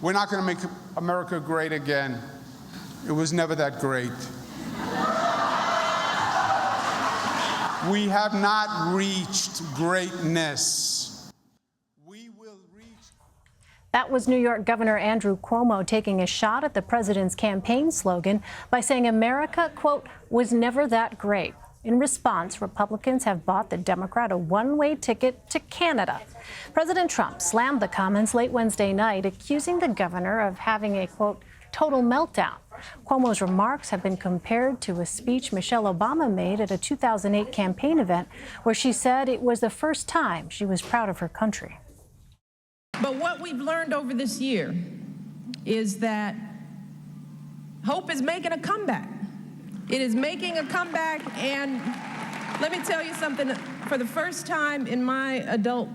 We're not going to make America great again. It was never that great. We have not reached greatness. We will reach. That was New York Governor Andrew Cuomo taking a shot at the president's campaign slogan by saying America, quote, was never that great. In response, Republicans have bought the Democrat a one-way ticket to Canada. President Trump slammed the comments late Wednesday night, accusing the governor of having a, quote, total meltdown. Cuomo's remarks have been compared to a speech Michelle Obama made at a 2008 campaign event where she said it was the first time she was proud of her country. But what we've learned over this year is that hope is making a comeback. It is making a comeback, and let me tell you something. For the first time in my adult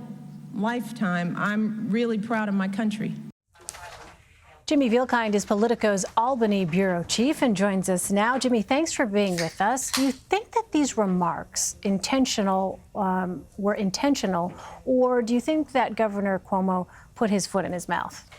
lifetime, I'm really proud of my country. Jimmy Vielkind is Politico's Albany bureau chief and joins us now. Jimmy, thanks for being with us. Do you think that these remarks were intentional, or do you think that Governor Cuomo put his foot in his mouth?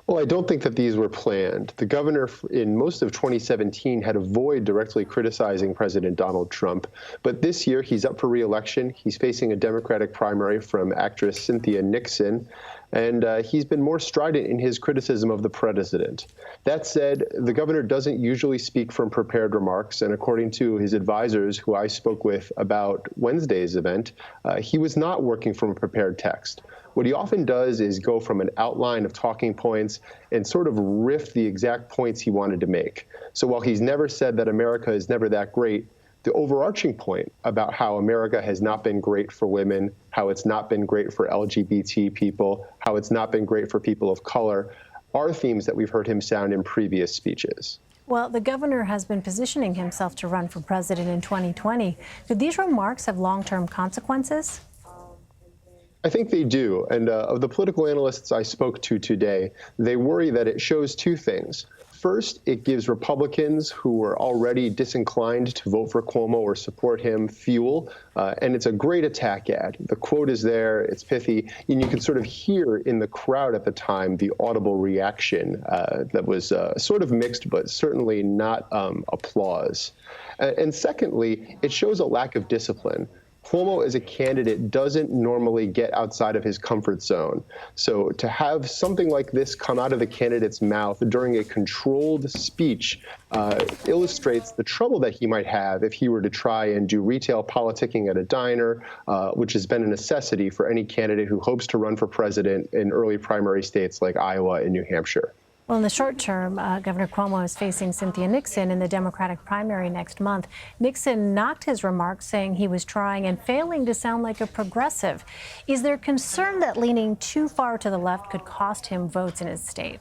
Well, I don't think that these were planned. The governor in most of 2017 had avoided directly criticizing President Donald Trump. But this year, he's up for re-election. He's facing a Democratic primary from actress Cynthia Nixon. And he's been more strident in his criticism of the president. That said, the governor doesn't usually speak from prepared remarks. And according to his advisors, who I spoke with about Wednesday's event, he was not working from a prepared text. What he often does is go from an outline of talking points and sort of riff the exact points he wanted to make. So while he's never said that America is never that great, the overarching point about how America has not been great for women, how it's not been great for LGBT people, how it's not been great for people of color, are themes that we've heard him sound in previous speeches. Well, the governor has been positioning himself to run for president in 2020. Could these remarks have long-term consequences? I think they do. And of the political analysts I spoke to today, they worry that it shows two things. First, it gives Republicans who were already disinclined to vote for Cuomo or support him fuel, and it's a great attack ad. The quote is there, it's pithy, and you can sort of hear in the crowd at the time the audible reaction that was sort of mixed, but certainly not applause. And secondly, it shows a lack of discipline. Cuomo as a candidate doesn't normally get outside of his comfort zone. So to have something like this come out of the candidate's mouth during a controlled speech illustrates the trouble that he might have if he were to try and do retail politicking at a diner, which has been a necessity for any candidate who hopes to run for president in early primary states like Iowa and New Hampshire. Well, in the short term, Governor Cuomo is facing Cynthia Nixon in the Democratic primary next month. Nixon knocked his remarks, saying he was trying and failing to sound like a progressive. Is there concern that leaning too far to the left could cost him votes in his state?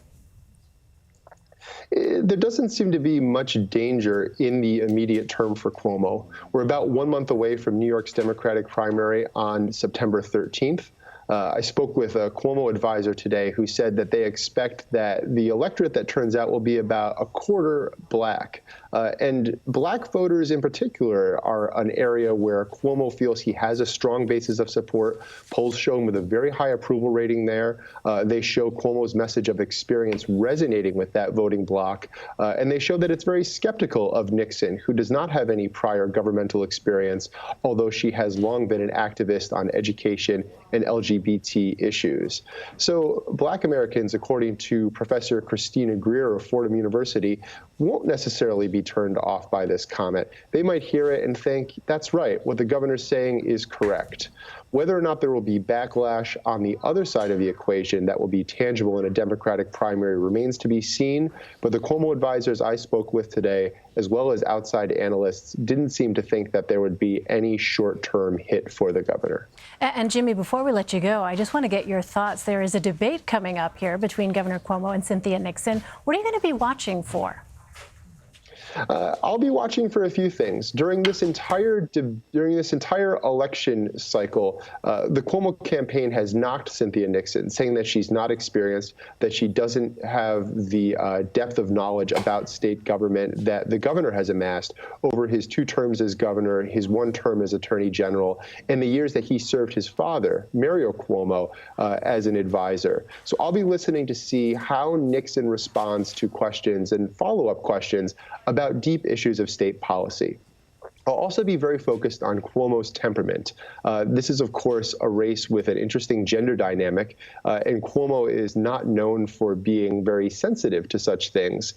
There doesn't seem to be much danger in the immediate term for Cuomo. We're about 1 month away from New York's Democratic primary on September 13th. I spoke with a Cuomo advisor today who said that they expect that the electorate that turns out will be about a quarter black. And black voters in particular are an area where Cuomo feels he has a strong basis of support. Polls show him with a very high approval rating there. They show Cuomo's message of experience resonating with that voting bloc. And they show that it's very skeptical of Nixon, who does not have any prior governmental experience, although she has long been an activist on education and LGBT issues. So black Americans, according to Professor Christina Greer of Fordham University, won't necessarily be turned off by this comment. They might hear it and think, that's right, what the governor's saying is correct. Whether or not there will be backlash on the other side of the equation that will be tangible in a Democratic primary remains to be seen, but the Cuomo advisors I spoke with today, as well as outside analysts, didn't seem to think that there would be any short-term hit for the governor. And Jimmy, before we let you go, I just want to get your thoughts. There is a debate coming up here between Governor Cuomo and Cynthia Nixon. What are you going to be watching for? I'll be watching for a few things. During this entire election cycle, the Cuomo campaign has knocked Cynthia Nixon, saying that she's not experienced, that she doesn't have the depth of knowledge about state government that the governor has amassed over his 2 terms as governor, his 1 term as attorney general, and the years that he served his father, Mario Cuomo, as an advisor. So I'll be listening to see how Nixon responds to questions and follow-up questions about deep issues of state policy. I'll also be very focused on Cuomo's temperament. This is, of course, a race with an interesting gender dynamic, and Cuomo is not known for being very sensitive to such things.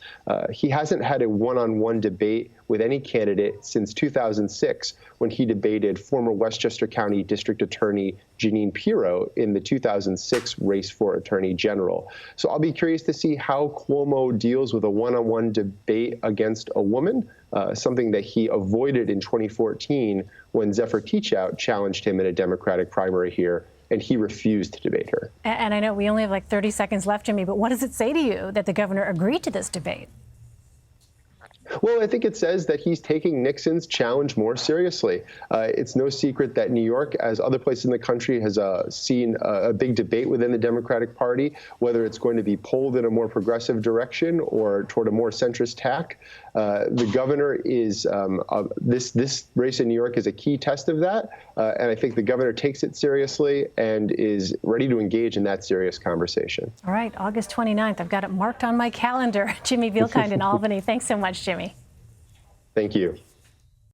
He hasn't had a one-on-one debate with any candidate since 2006, when he debated former Westchester County District Attorney Jeanine Pirro in the 2006 race for Attorney General. So I'll be curious to see how Cuomo deals with a one-on-one debate against a woman, something that he avoided in 2014 when Zephyr Teachout challenged him in a Democratic primary here, and he refused to debate her. And I know we only have like 30 seconds left, Jimmy, but what does it say to you that the governor agreed to this debate? Well, I think it says that he's taking Nixon's challenge more seriously. It's no secret that New York, as other places in the country, has seen a big debate within the Democratic Party, whether it's going to be pulled in a more progressive direction or toward a more centrist tack. The governor is, this race in New York is a key test of that, and I think the governor takes it seriously and is ready to engage in that serious conversation. All right, August 29th. I've got it marked on my calendar. Jimmy Vielkind in Albany. Thanks so much, Jimmy. Thank you.